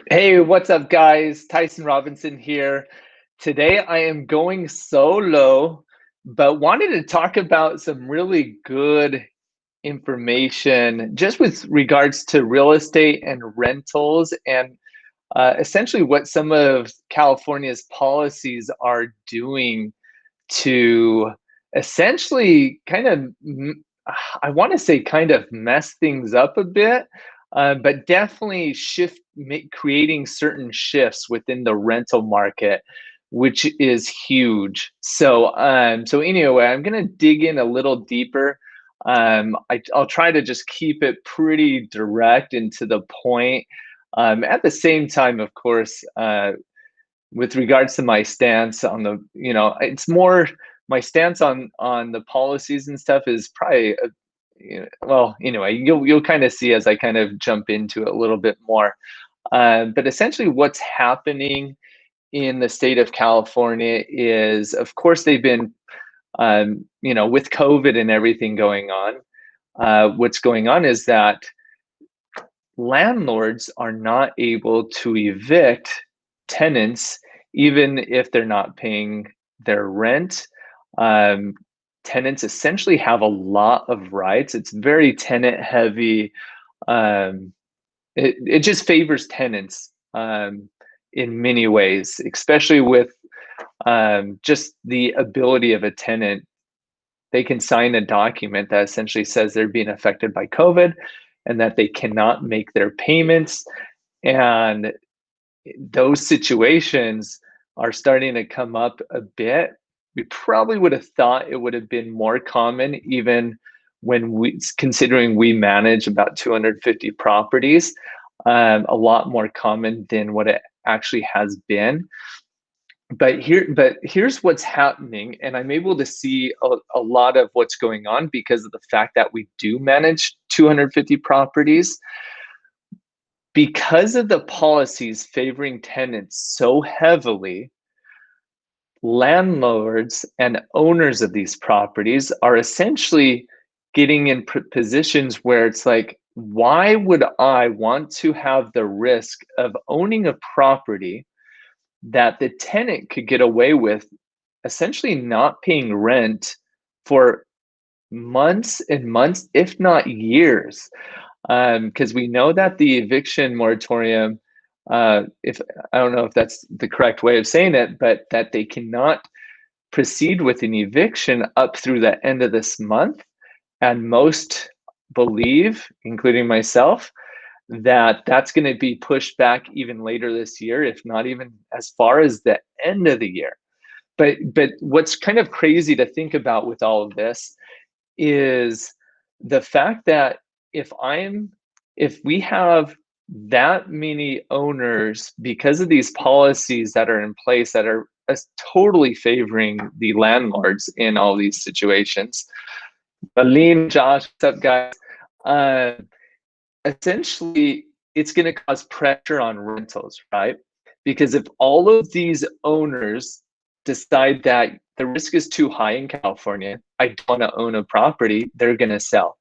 Hey, what's up, guys? Tyson Robinson here. Today I am going solo, but wanted to talk about some really good information just with regards to real estate and rentals and essentially what some of California's policies are doing to essentially I want to say kind of mess things up a bit, but definitely creating certain shifts within the rental market, which is huge. So anyway, I'm gonna dig in a little deeper. I'll try to just keep it pretty direct and to the point. At the same time, of course, with regards to my stance on it's more my stance on the policies and stuff is probably well, anyway, you'll kind of see as I kind of jump into it a little bit more. But essentially, what's happening in the state of California is, of course, they've been, with COVID and everything going on. What's going on is that landlords are not able to evict tenants, even if they're not paying their rent. Tenants essentially have a lot of rights. It's very tenant heavy. It just favors tenants in many ways, especially with just the ability of a tenant. They can sign a document that essentially says they're being affected by COVID and that they cannot make their payments. And those situations are starting to come up a bit. We probably would have thought it would have been more common, even considering we manage about 250 properties, a lot more common than what it actually has been. But here's what's happening, and I'm able to see a lot of what's going on because of the fact that we do manage 250 properties. Because of the policies favoring tenants so heavily, landlords and owners of these properties are essentially getting in positions where it's like, why would I want to have the risk of owning a property that the tenant could get away with essentially not paying rent for months and months, if not years? Because we know that the eviction moratorium, if I don't know if that's the correct way of saying it, but that they cannot proceed with an eviction up through the end of this month. And most believe, including myself, that that's going to be pushed back even later this year, if not even as far as the end of the year. But what's kind of crazy to think about with all of this is the fact that if we have that many owners, because of these policies that are in place that are totally favoring the landlords in all these situations. Aline, Josh, what's up, guys? Essentially, it's going to cause pressure on rentals, right? Because if all of these owners decide that the risk is too high in California, I don't want to own a property, they're going to sell.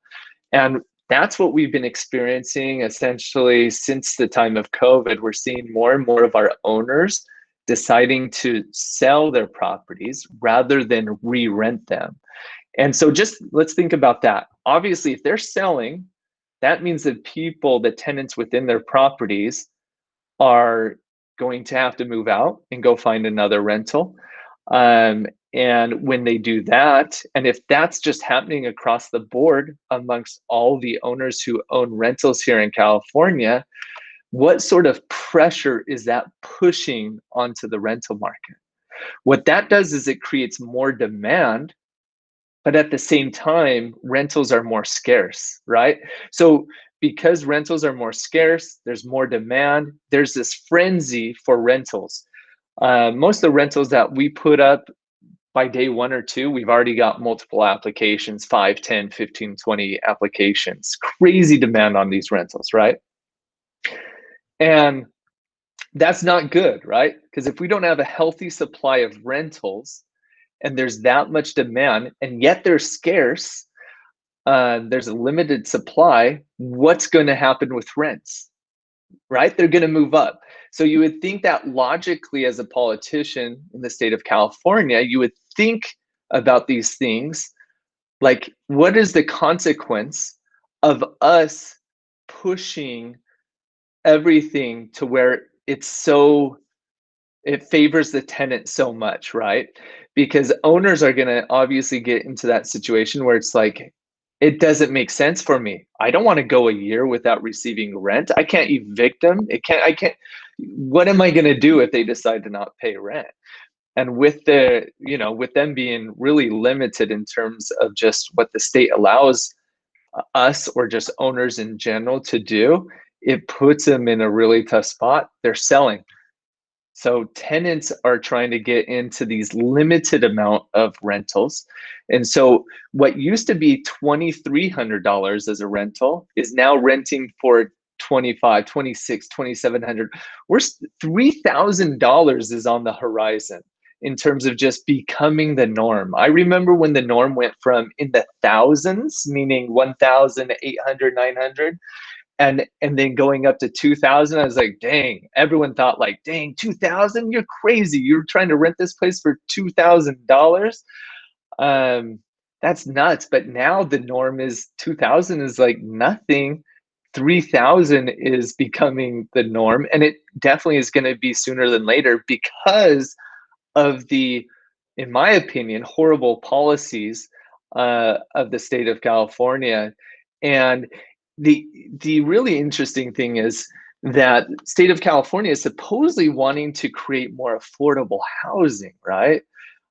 And that's what we've been experiencing essentially since the time of COVID. We're seeing more and more of our owners deciding to sell their properties rather than re-rent them. And so just let's think about that. Obviously, if they're selling, that means that the tenants within their properties are going to have to move out and go find another rental. And when they do that, and if that's just happening across the board amongst all the owners who own rentals here in California, what sort of pressure is that pushing onto the rental market? What that does is it creates more demand, but at the same time, rentals are more scarce, right? So because rentals are more scarce, there's more demand, there's this frenzy for rentals. Most of the rentals that we put up by day 1 or 2, we've already got multiple applications, 5, 10, 15, 20 applications. Crazy demand on these rentals, right? And that's not good, right? Because if we don't have a healthy supply of rentals and there's that much demand and yet they're scarce, there's a limited supply, what's going to happen with rents? right? They're going to move up. So you would think that logically, as a politician in the state of California, you would think about these things like, what is the consequence of us pushing everything to where it favors the tenant so much, right? Because owners are going to obviously get into that situation where it's like, it doesn't make sense for me. I don't want to go a year without receiving rent. I can't evict them. I can't. What am I going to do if they decide to not pay rent? And with with them being really limited in terms of just what the state allows us or just owners in general to do, it puts them in a really tough spot. They're selling. So tenants are trying to get into these limited amount of rentals. And so what used to be $2,300 as a rental is now renting for 25, 26, 2,700. We're $3,000 is on the horizon in terms of just becoming the norm. I remember when the norm went from in the thousands, meaning 1,800, 900, and then going up to 2,000. I was like, dang, everyone thought like, dang, 2,000, you're crazy, you're trying to rent this place for $2,000. That's nuts. But now the norm is 2,000 is like nothing. 3,000 is becoming the norm, and it definitely is going to be sooner than later because of the, in my opinion, horrible policies of the state of California. And the really interesting thing is that state of California is supposedly wanting to create more affordable housing, right?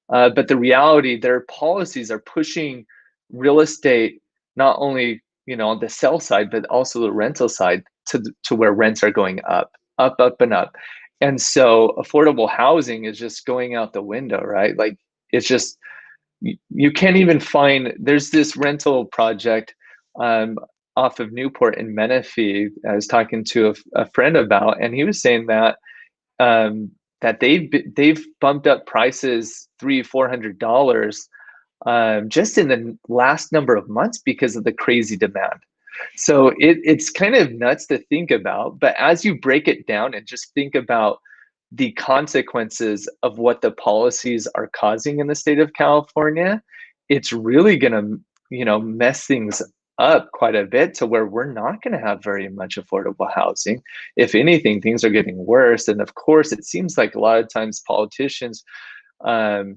But the reality, their policies are pushing real estate not only on the sell side, but also the rental side to where rents are going up, up, up, and up. And so affordable housing is just going out the window, right? Like it's just you can't even find. There's this rental project um, off of Newport in Menifee. I was talking to a friend about, and he was saying that that they've bumped up prices $300-400 just in the last number of months because of the crazy demand. So it's kind of nuts to think about, but as you break it down and just think about the consequences of what the policies are causing in the state of California, it's really going to, mess things up quite a bit to where we're not going to have very much affordable housing. If anything, things are getting worse. And of course, it seems like a lot of times politicians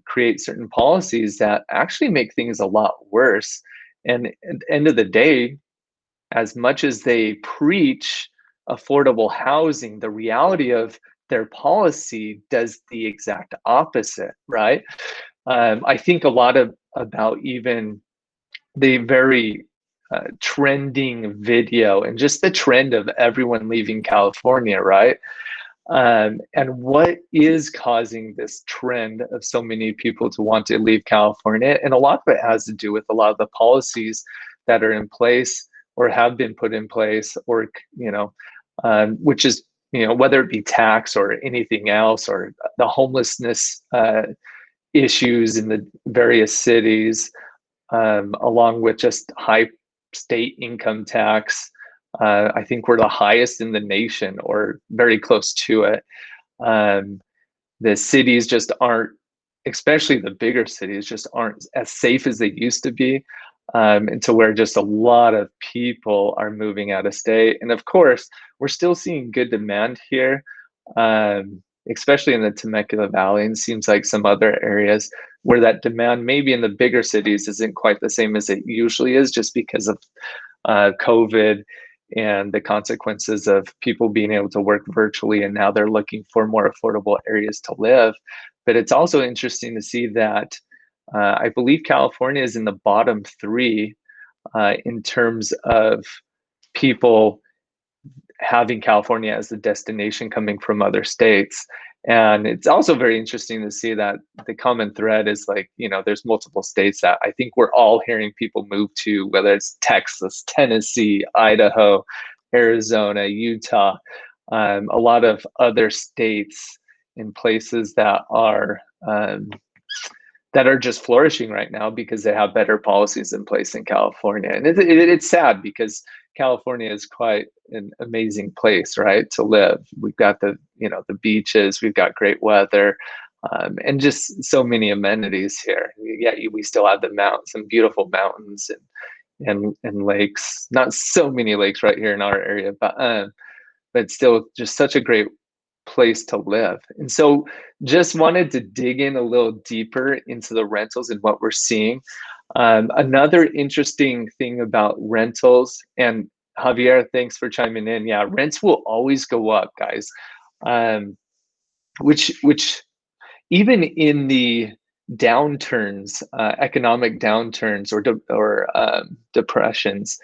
create certain policies that actually make things a lot worse. And at the end of the day, as much as they preach affordable housing, the reality of their policy does the exact opposite, right? I think a lot about even the very trending video and just the trend of everyone leaving California, right? And what is causing this trend of so many people to want to leave California? And a lot of it has to do with a lot of the policies that are in place or have been put in place, or which is whether it be tax or anything else, or the homelessness issues in the various cities, along with just high state income tax. I think we're the highest in the nation or very close to it. The cities just aren't, especially the bigger cities, just aren't as safe as they used to be. And to where just a lot of people are moving out of state. And of course, we're still seeing good demand here, especially in the Temecula Valley, and seems like some other areas where that demand maybe in the bigger cities isn't quite the same as it usually is, just because of COVID and the consequences of people being able to work virtually, and now they're looking for more affordable areas to live. But it's also interesting to see that I believe California is in the bottom three in terms of people having California as a destination coming from other states. And it's also very interesting to see that the common thread is like, there's multiple states that I think we're all hearing people move to, whether it's Texas, Tennessee, Idaho, Arizona, Utah, a lot of other states in places that are just flourishing right now because they have better policies in place in California. And it's sad because California is quite an amazing place, right, to live. We've got the beaches, we've got great weather, and just so many amenities here. Yeah, we still have some beautiful mountains and lakes. Not so many lakes right here in our area, but still just such a great place to live. And so just wanted to dig in a little deeper into the rentals and what we're seeing. Another interesting thing about rentals, and Javier, thanks for chiming in. Yeah, rents will always go up, guys. Which even in the downturns, economic downturns or depressions,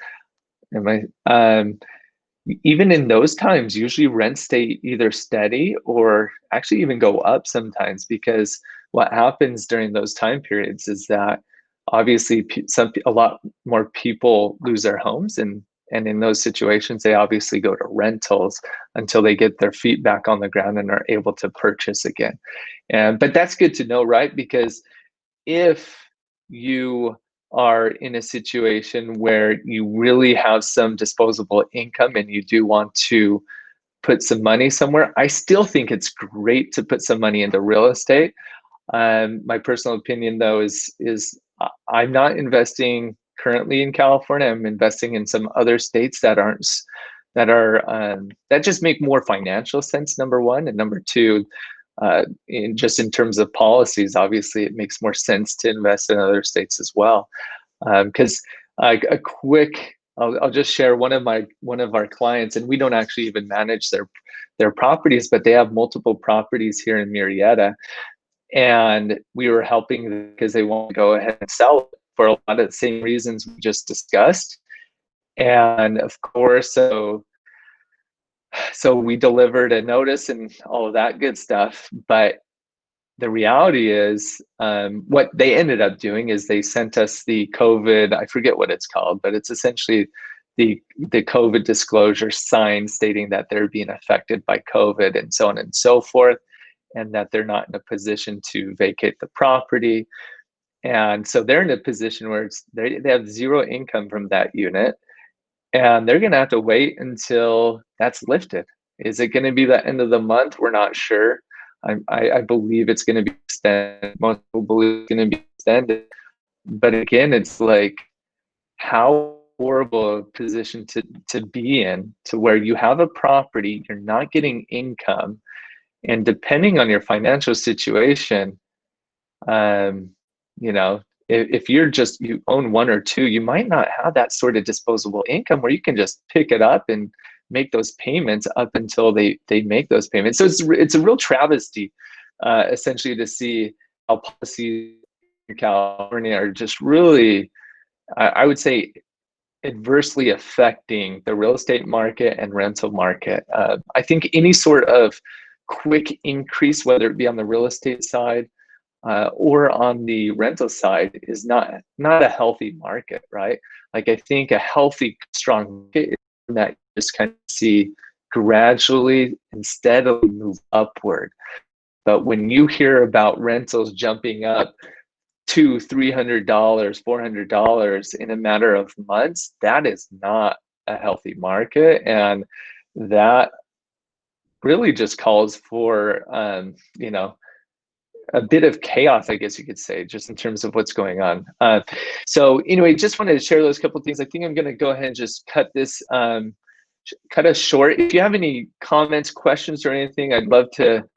even in those times, usually rents stay either steady or actually even go up sometimes, because what happens during those time periods is that obviously a lot more people lose their homes, and in those situations they obviously go to rentals until they get their feet back on the ground and are able to purchase again. But that's good to know, right? Because if you are in a situation where you really have some disposable income and you do want to put some money somewhere, I still think it's great to put some money into real estate. My personal opinion, though, is I'm not investing currently in California. I'm investing in some other states that just make more financial sense. Number one, and number two, in terms of policies, obviously it makes more sense to invest in other states as well. Because I'll just share one of our clients, and we don't actually even manage their properties, but they have multiple properties here in Murrieta, and we were helping them because they want to go ahead and sell it for a lot of the same reasons we just discussed. And of course, so we delivered a notice and all of that good stuff. But the reality is, what they ended up doing is they sent us the COVID, I forget what it's called, but it's essentially the COVID disclosure sign stating that they're being affected by COVID and so on and so forth, and that they're not in a position to vacate the property. And so they're in a position where they have zero income from that unit, and they're going to have to wait until that's lifted. Is it going to be the end of the month? We're not sure. I believe it's going to be extended. Most people believe it's going to be extended. But again, it's like, how horrible a position to be in, to where you have a property, you're not getting income, and depending on your financial situation, if you own one or two, you might not have that sort of disposable income where you can just pick it up and make those payments up until they make those payments. So it's a real travesty, essentially, to see how policies in California are just really, I would say, adversely affecting the real estate market and rental market. I think any sort of quick increase, whether it be on the real estate side or on the rental side, is not a healthy market, right? Like, I think a healthy, strong market is that you just kind of see gradually and steadily move upward. But when you hear about rentals jumping up $200, $300, $400 in a matter of months, that is not a healthy market, and that really just calls for a bit of chaos, I guess you could say, just in terms of what's going on. So anyway, just wanted to share those couple of things. I think I'm going to go ahead and just cut this us short. If you have any comments, questions, or anything, I'd love to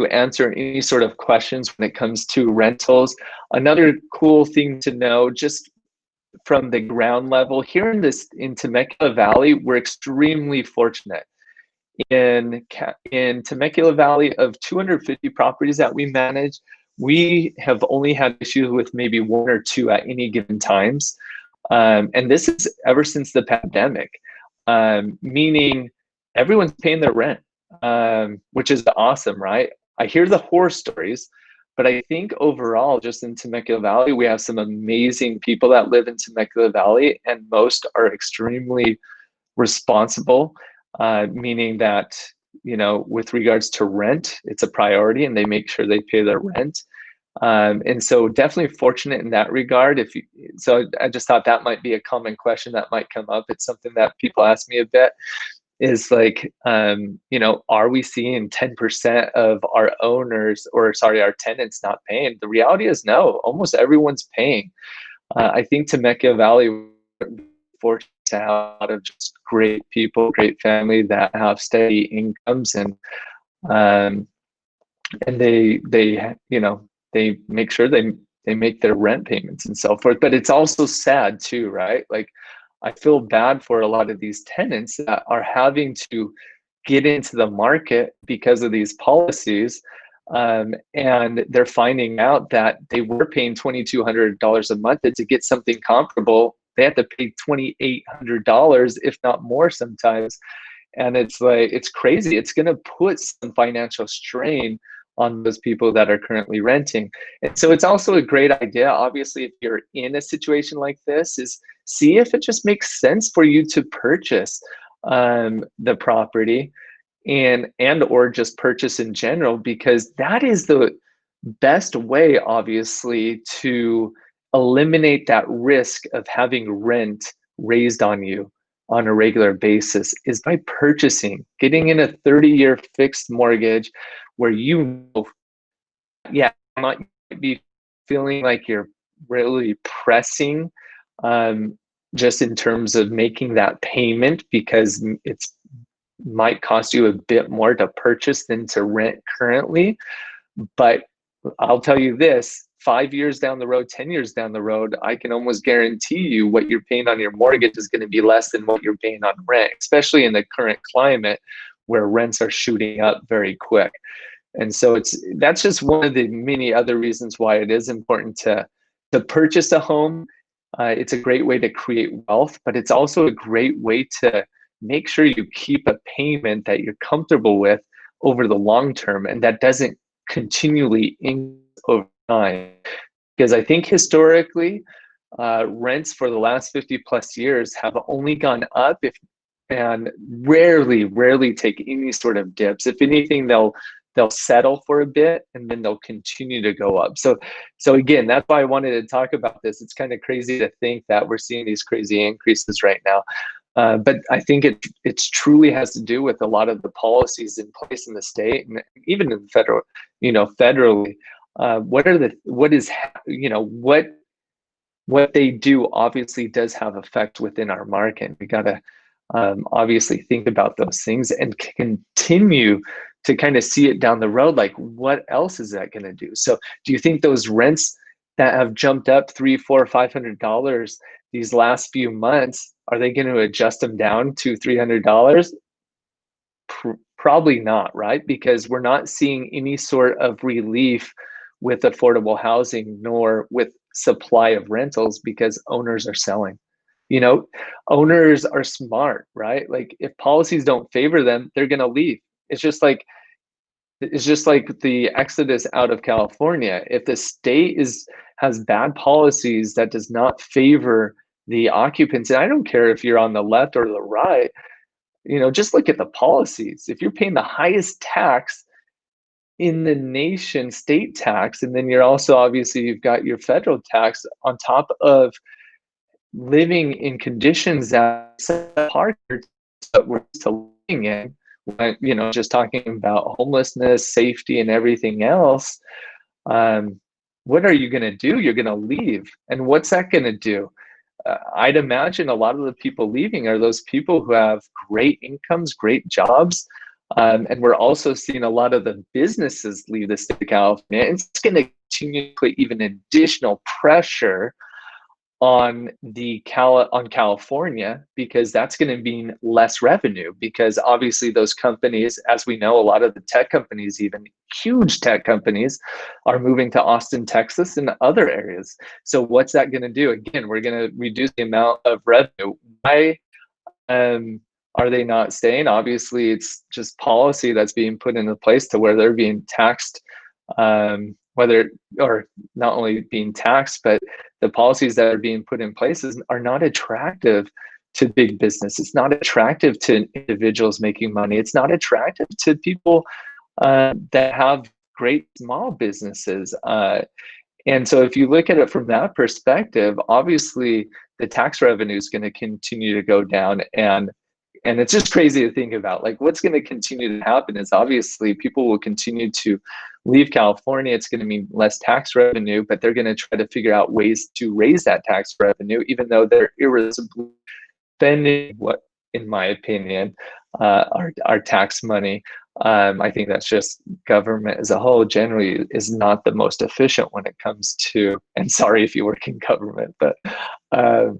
answer any sort of questions when it comes to rentals. Another cool thing to know, just from the ground level here in Temecula Valley, we're extremely fortunate. In Temecula Valley, of 250 properties that we manage, we have only had issues with maybe one or two at any given times. And this is ever since the pandemic, meaning everyone's paying their rent, which is awesome, right? I hear the horror stories, but I think overall, just in Temecula Valley, we have some amazing people that live in Temecula Valley, and most are extremely responsible. Meaning that, with regards to rent, it's a priority and they make sure they pay their rent. And so definitely fortunate in that regard. So I just thought that might be a common question that might come up. It's something that people ask me a bit, is like, are we seeing 10% of our owners, or sorry, our tenants not paying? The reality is no, almost everyone's paying. I think Temecula Valley, we're fortunate to have a lot of just great people, great family that have steady incomes, um, and they make sure they make their rent payments and so forth. But it's also sad too, right? Like, I feel bad for a lot of these tenants that are having to get into the market because of these policies, and they're finding out that they were paying $2,200 a month, and to get something comparable they have to pay $2,800, if not more sometimes. And it's like, it's crazy. It's going to put some financial strain on those people that are currently renting. And so it's also a great idea, obviously, if you're in a situation like this, is see if it just makes sense for you to purchase the property, and or just purchase in general, because that is the best way, obviously, to eliminate that risk of having rent raised on you on a regular basis, is by purchasing, getting in a 30-year fixed mortgage where yeah, you might be feeling like you're really pressing, just in terms of making that payment, because it's might cost you a bit more to purchase than to rent currently. But I'll tell you this, 5 years down the road, 10 years down the road, I can almost guarantee you what you're paying on your mortgage is going to be less than what you're paying on rent, especially in the current climate where rents are shooting up very quick. And so that's just one of the many other reasons why it is important to purchase a home. It's a great way to create wealth, but it's also a great way to make sure you keep a payment that you're comfortable with over the long term, and that doesn't continually increase over time. Because I think historically, rents for the last 50 plus years have only gone up, and rarely take any sort of dips. If anything, they'll settle for a bit and then they'll continue to go up. So again, that's why I wanted to talk about this. It's kind of crazy to think that we're seeing these crazy increases right now. But I think it truly has to do with a lot of the policies in place in the state, and even in the federal, federally. What they do obviously does have effect within our market. We got to obviously think about those things and continue to kind of see it down the road. Like, what else is that going to do? So do you think those rents that have jumped up $300, $400, $500 these last few months, are they going to adjust them down to $300? Probably not, right? Because we're not seeing any sort of relief with affordable housing, nor with supply of rentals, because owners are selling. Owners are smart, right? Like, if policies don't favor them, they're going to leave. It's just like the exodus out of California. If the state has bad policies that does not favor the occupants, and I don't care if you're on the left or the right, just look at the policies. If you're paying the highest tax in the nation, state tax, and then you've got your federal tax on top of living in conditions that are hard that we're used to living in, just talking about homelessness, safety, and everything else, what are you going to do? You're going to leave. And what's that going to do? I'd imagine a lot of the people leaving are those people who have great incomes, great jobs. And we're also seeing a lot of the businesses leave the state of California. And it's going to continue to put even additional pressure on California, because that's going to mean less revenue, because obviously those companies, as we know, a lot of the tech companies, even huge tech companies, are moving to Austin, Texas, and other areas. So what's that going to do? Again, we're going to reduce the amount of revenue. Why are they not staying? Obviously, it's just policy that's being put into place to where they're being taxed, whether, or not only being taxed, but the policies that are being put in place are not attractive to big business. It's not attractive to individuals making money. It's not attractive to people that have great small businesses. And so if you look at it from that perspective, obviously the tax revenue is going to continue to go down. And it's just crazy to think about. Like, what's going to continue to happen is obviously people will continue to leave California. It's going to mean less tax revenue, but they're going to try to figure out ways to raise that tax revenue, even though they're irresponsibly spending what, in my opinion, our tax money. I think that's just government as a whole generally is not the most efficient when it comes to, and sorry if you work in government, but I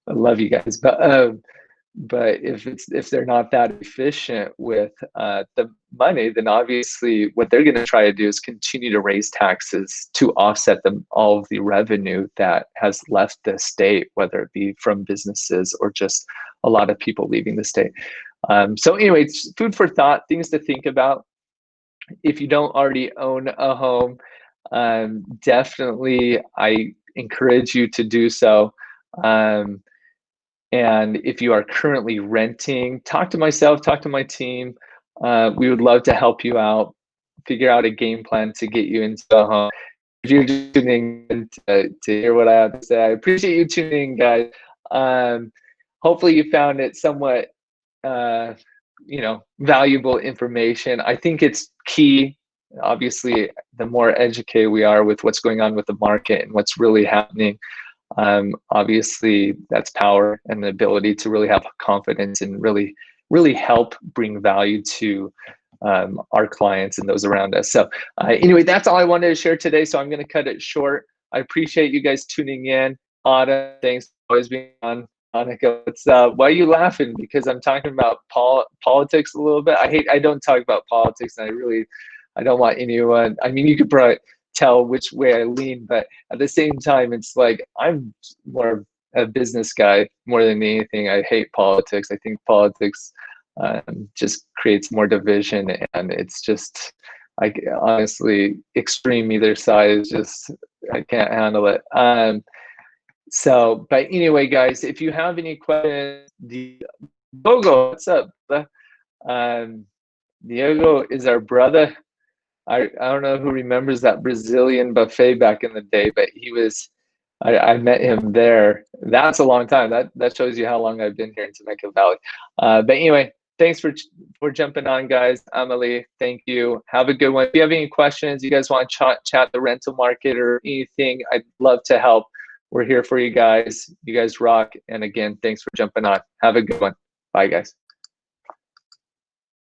love you guys. But if they're not that efficient with the money, then obviously what they're going to try to do is continue to raise taxes to offset all of the revenue that has left the state, whether it be from businesses or just a lot of people leaving the state. So anyway, it's food for thought, things to think about. If you don't already own a home, definitely I encourage you to do so. And if you are currently renting, talk to myself, talk to my team. We would love to help you out, figure out a game plan to get you into a home. If you're just tuning in to hear what I have to say, I appreciate you tuning in, guys. Hopefully you found it somewhat valuable information. I think it's key. Obviously, the more educated we are with what's going on with the market and what's really happening, obviously that's power and the ability to really have confidence and really help bring value to our clients and those around us. So anyway, that's all I wanted to share today. So I'm going to cut it short. I appreciate you guys tuning in. Autumn, thanks for always being on. Monica, why are you laughing? Because I'm talking about politics a little bit. I don't talk about politics, and I don't want anyone. I mean, you could probably tell which way I lean, but at the same time, it's like I'm more a business guy more than anything. I hate politics. I think politics just creates more division, and it's just, honestly, extreme either side is just, I can't handle it. So, but anyway, guys, if you have any questions, Diogo, what's up? Diego is our brother. I don't know who remembers that Brazilian buffet back in the day, but I met him there. That's a long time. That shows you how long I've been here in Temecula Valley. But anyway, thanks for jumping on, guys. Amelie, thank you. Have a good one. If you have any questions, you guys want to chat the rental market or anything, I'd love to help. We're here for you guys. You guys rock. And again, thanks for jumping on. Have a good one. Bye, guys.